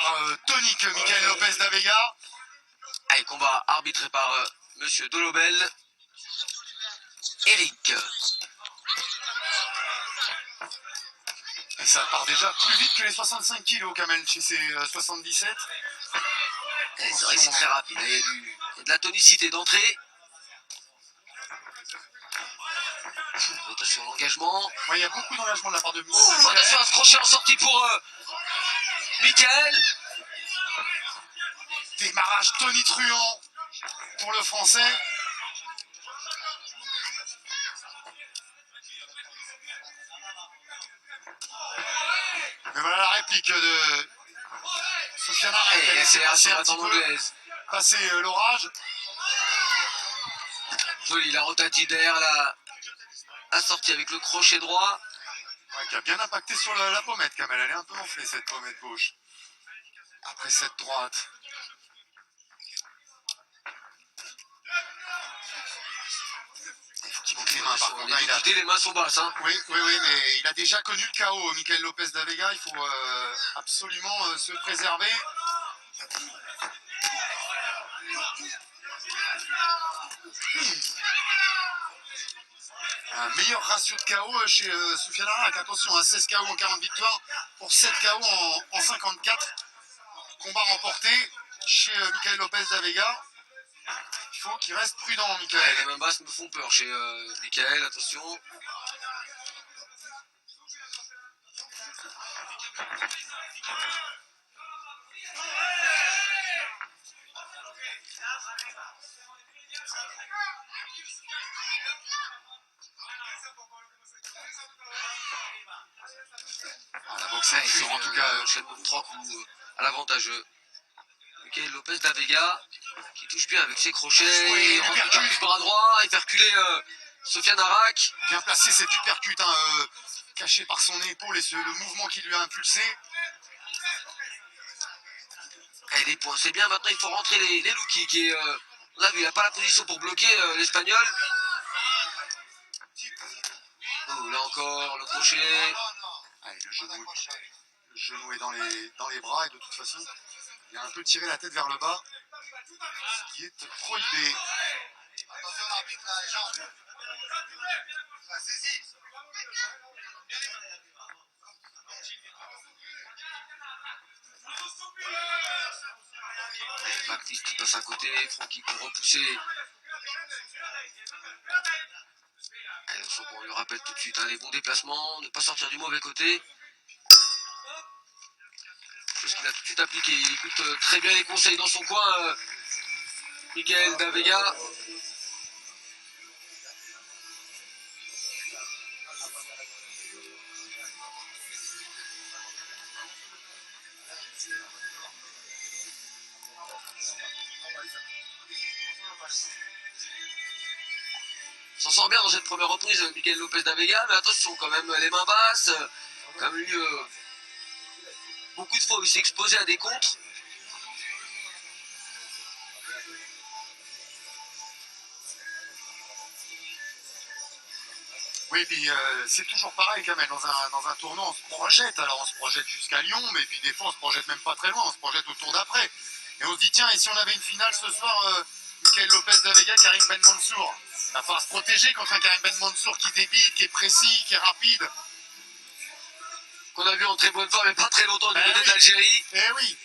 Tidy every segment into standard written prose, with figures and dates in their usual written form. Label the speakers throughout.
Speaker 1: par tonique Michael Lopez da Vega.
Speaker 2: Allez, combat arbitré par Monsieur Dolobel. Eric.
Speaker 1: Et ça part déjà plus vite que les 65 kilos, Kamel, chez ses 77.
Speaker 2: C'est vrai que c'est très rapide. Il y a de la tonicité d'entrée. Attention, l'engagement.
Speaker 1: Ouais, il y a beaucoup d'engagement de la part de
Speaker 2: attention à se crochet en sortie pour Michael.
Speaker 1: Démarrage tonitruant pour le Français. Mais voilà la réplique de Soufiane Arak.
Speaker 2: Elle a passé un petit peu
Speaker 1: passer l'orage.
Speaker 2: Joli, la rotative derrière la sortie avec le crochet droit.
Speaker 1: Ouais, qui a bien impacté sur la pommette, Kamel. Elle est un peu enflée, cette pommette gauche. Après cette droite. Il faut qu'il monte les mains, par contre.
Speaker 2: Les mains sont basses. Hein.
Speaker 1: Oui, mais il a déjà connu le chaos, Michael Lopez da Vega. Il faut absolument se préserver. Un meilleur ratio de KO chez Soufiane Arak. Attention, 16 KO en 40 victoires pour 7 KO en 54. Combat remporté chez Michael Lopez da Vega. Il faut qu'il reste prudent, Michael.
Speaker 2: Ouais, les mains basses me font peur chez Michael, attention.
Speaker 1: La boxe est pure, en tout cas.
Speaker 2: Enchaînement de 3 coups à l'avantage. Michael Lopez da Vega qui touche bien avec ses crochets.
Speaker 1: Oui,
Speaker 2: il rentre le bras droit. Il fait reculer Soufiane Arak.
Speaker 1: Bien placé cet uppercut, caché par son épaule et le mouvement qui lui a impulsé.
Speaker 2: Et les points, c'est bien. Maintenant, il faut rentrer les low kicks. Et, on a vu, il n'a pas la position pour bloquer l'Espagnol. Oh, là encore, le crochet.
Speaker 1: Allez, le genou est dans les bras et de toute façon, il a un peu tiré la tête vers le bas, ce qui est prohibé. Attention l'arbitre là, les jambes. La saisie.
Speaker 2: Baptiste qui passe à côté, Francky pour repousser. On lui rappelle tout de suite les bons déplacements, ne pas sortir du mauvais côté. Chose qu'il a tout de suite appliqué. Il écoute très bien les conseils dans son coin, Michael da Vega. S'en sort bien dans cette première reprise, Michael Lopez da Vega, mais attention quand même, les mains basses, comme lui, beaucoup de fois il s'est exposé à des contres.
Speaker 1: Oui, puis c'est toujours pareil quand même, dans un tournoi, on se projette, alors on se projette jusqu'à Lyon, mais puis des fois on se projette même pas très loin, on se projette au tour d'après. Et on se dit, tiens, et si on avait une finale ce soir, Michael Lopez da Vega, Karim Ben Mansour, il va falloir se protéger contre un Karim Ben Mansour qui débite, qui est précis, qui est rapide.
Speaker 2: Qu'on a vu en très bonne forme, mais pas très longtemps du côté d'Algérie.
Speaker 1: Eh oui.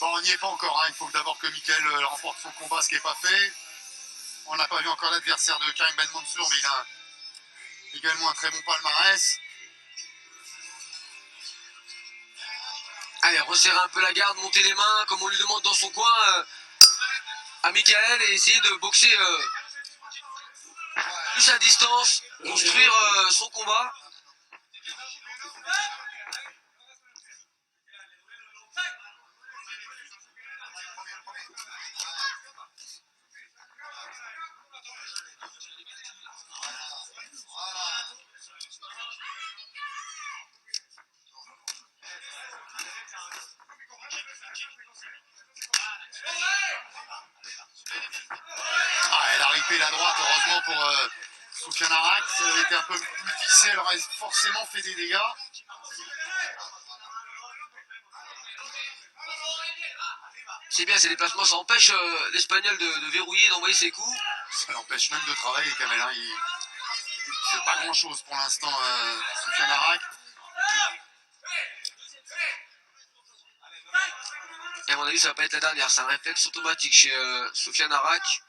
Speaker 1: Bon, on n'y est pas encore, il faut d'abord que Michael remporte son combat, ce qui n'est pas fait. On n'a pas vu encore l'adversaire de Karim Ben Mansour, mais il a également un très bon palmarès.
Speaker 2: Allez, resserrer un peu la garde, monter les mains, comme on lui demande dans son coin à Michael, et essayer de boxer plus à distance, construire son combat.
Speaker 1: Elle a ripé la droite, heureusement pour Soufiane Arak. Ça avait été un peu plus vissé, elle aurait forcément fait des dégâts.
Speaker 2: C'est bien, ces déplacements, ça empêche l'Espagnol de verrouiller, d'envoyer ses coups.
Speaker 1: Ça l'empêche même de travailler, Kamel. Hein. Il fait pas grand-chose pour l'instant, Soufiane Arak.
Speaker 2: Et à mon avis, ça va pas être la dernière. C'est un réflexe automatique chez Soufiane Arak.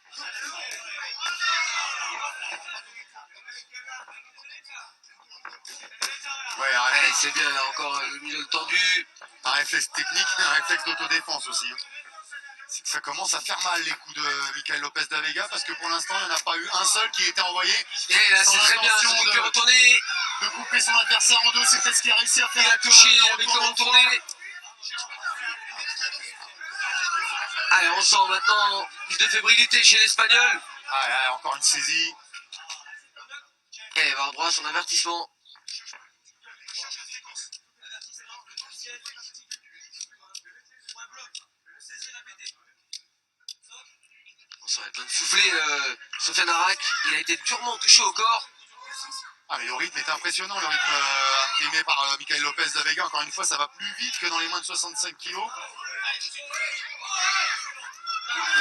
Speaker 1: Ouais,
Speaker 2: Allez, c'est bien, là, encore le middle tendu.
Speaker 1: Un réflexe technique, un réflexe d'autodéfense aussi. Hein. C'est que ça commence à faire mal les coups de Michael Lopez da Vega parce que pour l'instant, il n'y en a pas eu un seul qui a été envoyé.
Speaker 2: Et là, c'est très bien, c'est de retourner.
Speaker 1: De couper son adversaire en deux, c'est peut-être ce qu'il a réussi à faire.
Speaker 2: Il a touché avec le retourné. Allez, on sent maintenant plus de fébrilité chez l'Espagnol.
Speaker 1: Ah, encore une saisie.
Speaker 2: Et il va avoir droit à son avertissement. On s'en est plein de souffler. Soufiane Arak, il a été durement touché au corps.
Speaker 1: Ah, mais le rythme est impressionnant, le rythme imprimé par Michael Lopez da Vega. Encore une fois, ça va plus vite que dans les moins de 65 kilos.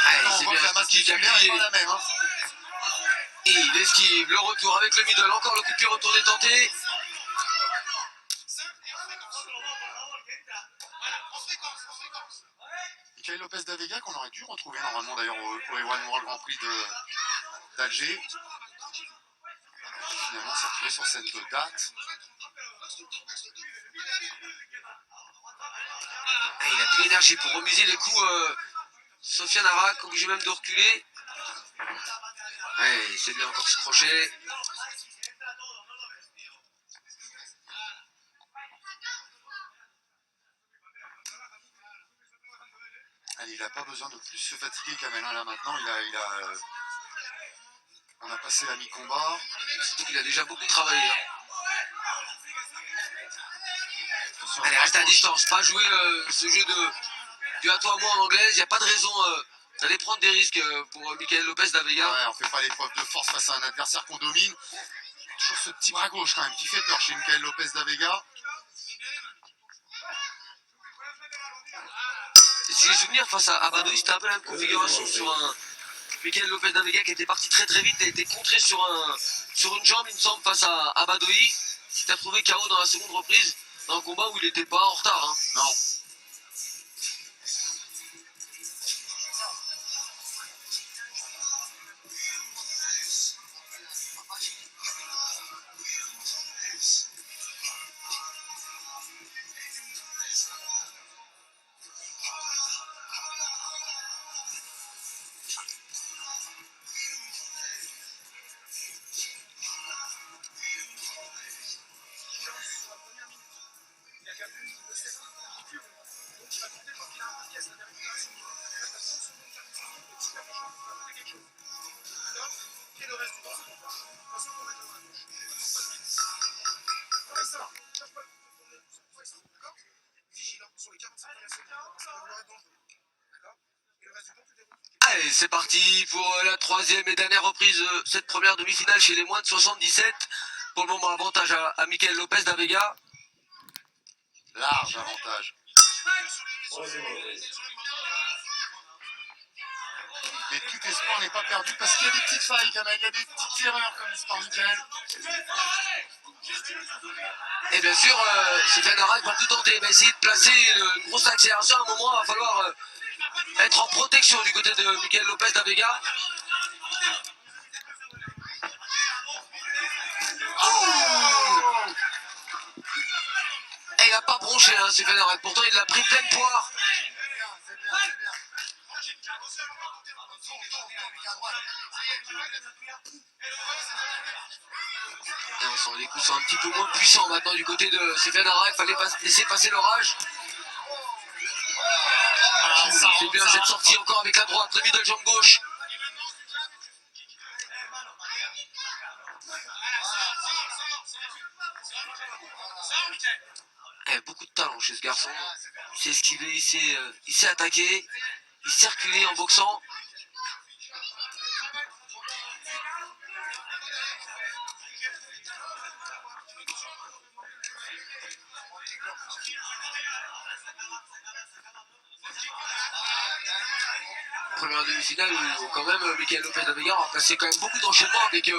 Speaker 2: Allez,
Speaker 1: On
Speaker 2: c'est
Speaker 1: voit
Speaker 2: bien,
Speaker 1: que la masse musculaire n'est pas la même. Hein.
Speaker 2: Et il esquive le retour avec le middle. Encore le coup de pied retourné tenté.
Speaker 1: Michael Lopez da Vega qu'on aurait dû retrouver normalement d'ailleurs au One World Grand Prix d'Alger. Finalement, s'est retrouvé sur cette date.
Speaker 2: Et il a plus l'énergie pour remiser les coups. Soufiane Arak, obligé même de reculer. Et c'est bien encore ce crochet.
Speaker 1: Allez, il n'a pas besoin de plus se fatiguer Kamel. Là maintenant, on a passé la mi-combat.
Speaker 2: Surtout qu'il a déjà beaucoup travaillé. Hein.
Speaker 1: Attention,
Speaker 2: allez, reste à distance. Pas jouer ce jeu du à toi à moi en anglaise. Il n'y a pas de raison d'aller prendre des risques pour Michael Lopez da Vega.
Speaker 1: Ouais, on fait pas l'épreuve de force face à un adversaire qu'on domine. Toujours ce petit bras gauche quand même qui fait peur chez Michael Lopez da Vega.
Speaker 2: Et si les souvenirs face à Abadoui, c'était un peu la même configuration sur un Michael Lopez da Vega qui était parti très très vite et a été contré sur une jambe, il me semble, face à Abadoui. Il s'est retrouvé KO dans la seconde reprise, dans un combat où il n'était pas en retard. Hein.
Speaker 1: Non.
Speaker 2: Allez, c'est parti pour la troisième et dernière reprise de cette première demi-finale chez les moins de 77. Pour le moment, avantage à Michael Lopez da Vega.
Speaker 1: Large avantage. Mais tout espoir n'est pas perdu parce qu'il y a des petites failles, Kamel. Il y a des petites erreurs commises par Michael.
Speaker 2: Et bien sûr, Soufiane Arak va tout tenter. Il va essayer de placer une grosse accélération. À un moment, il va falloir être en protection du côté de Michael Lopez da Vega. Oh, et il n'a pas bronché, hein, Soufiane Arak. Pourtant, il l'a pris pleine poire. Et on sent les coups sont un petit peu moins puissants maintenant du côté de Soufiane Arak. Il fallait laisser passer l'orage. C'est bien cette sortie encore avec la droite, le middle jambe gauche. Beaucoup de talent chez ce garçon. Il s'est esquivé, il s'est attaqué, il s'est reculé en boxant. première demi-finale où quand même Michael Lopez de la Vega a passé quand même beaucoup d'enchaînements avec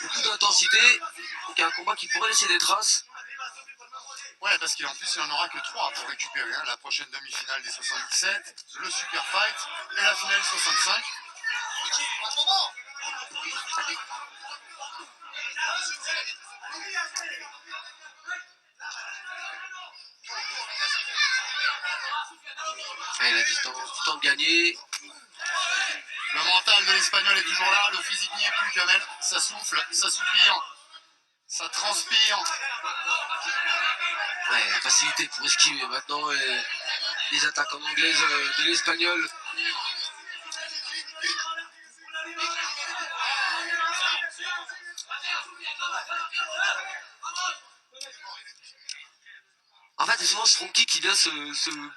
Speaker 2: beaucoup d'intensité. Donc un combat qui pourrait laisser des traces.
Speaker 1: Ouais, parce qu'en plus, il n'y en aura que 3 pour récupérer. Hein. La prochaine demi-finale des 77, le Super Fight et la finale 65.
Speaker 2: Et la distance du temps de gagner.
Speaker 1: Le mental de l'Espagnol est toujours là, le physique n'y est plus, Kamel. Ça souffle, ça soupire, ça transpire.
Speaker 2: Ouais, la facilité pour esquiver maintenant les attaques en anglaise de l'Espagnol. En fait, c'est souvent ce front kick qui vient se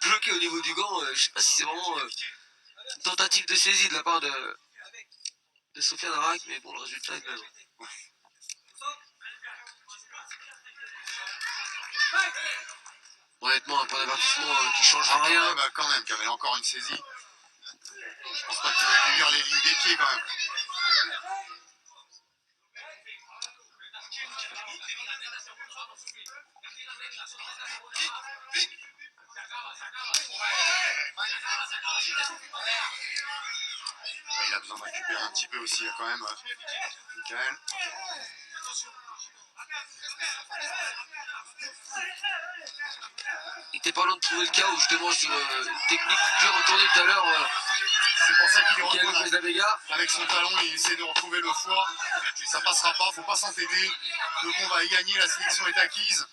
Speaker 2: bloquer au niveau du gant. Je sais pas si c'est vraiment une tentative de saisie de la part de Sofiane Arak, mais bon, le résultat est le même. Honnêtement, un point d'avertissement qui changera rien.
Speaker 1: Ouais, bah quand même, Kamel, encore une saisie. Je pense pas qu'il va lui lire les lignes des pieds quand même. Il a besoin de récupérer un petit peu aussi, quand même, Michael.
Speaker 2: Il était pas loin de trouver le chaos justement sur une technique pure retournée tout à l'heure.
Speaker 1: C'est pour ça qu'il est
Speaker 2: Michael Lopez de la Vega.
Speaker 1: avec son talon, il essaie de retrouver le foie. Ça passera pas, faut pas s'entêter. Le combat est gagné, la sélection est acquise.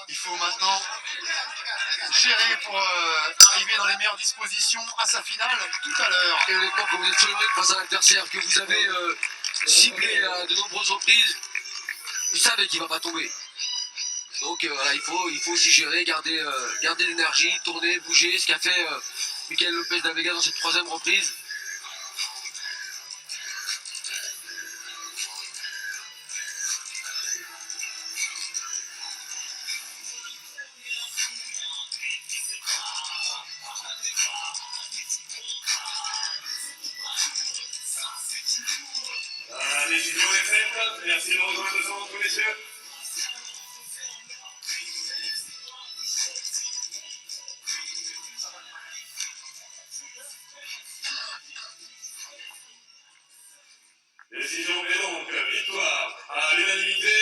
Speaker 1: Il faut maintenant gérer pour arriver dans les meilleures dispositions à sa finale tout à l'heure.
Speaker 2: Et honnêtement, quand vous êtes solide face à un adversaire que vous avez ciblé à de nombreuses reprises, vous savez qu'il ne va pas tomber. Donc voilà, il faut aussi gérer, garder l'énergie, tourner, bouger, ce qu'a fait Michael Lopez de la Vega dans cette troisième reprise.
Speaker 3: La décision est faite. Merci de rejoindre le centre, messieurs. Décision est donc victoire à l'unanimité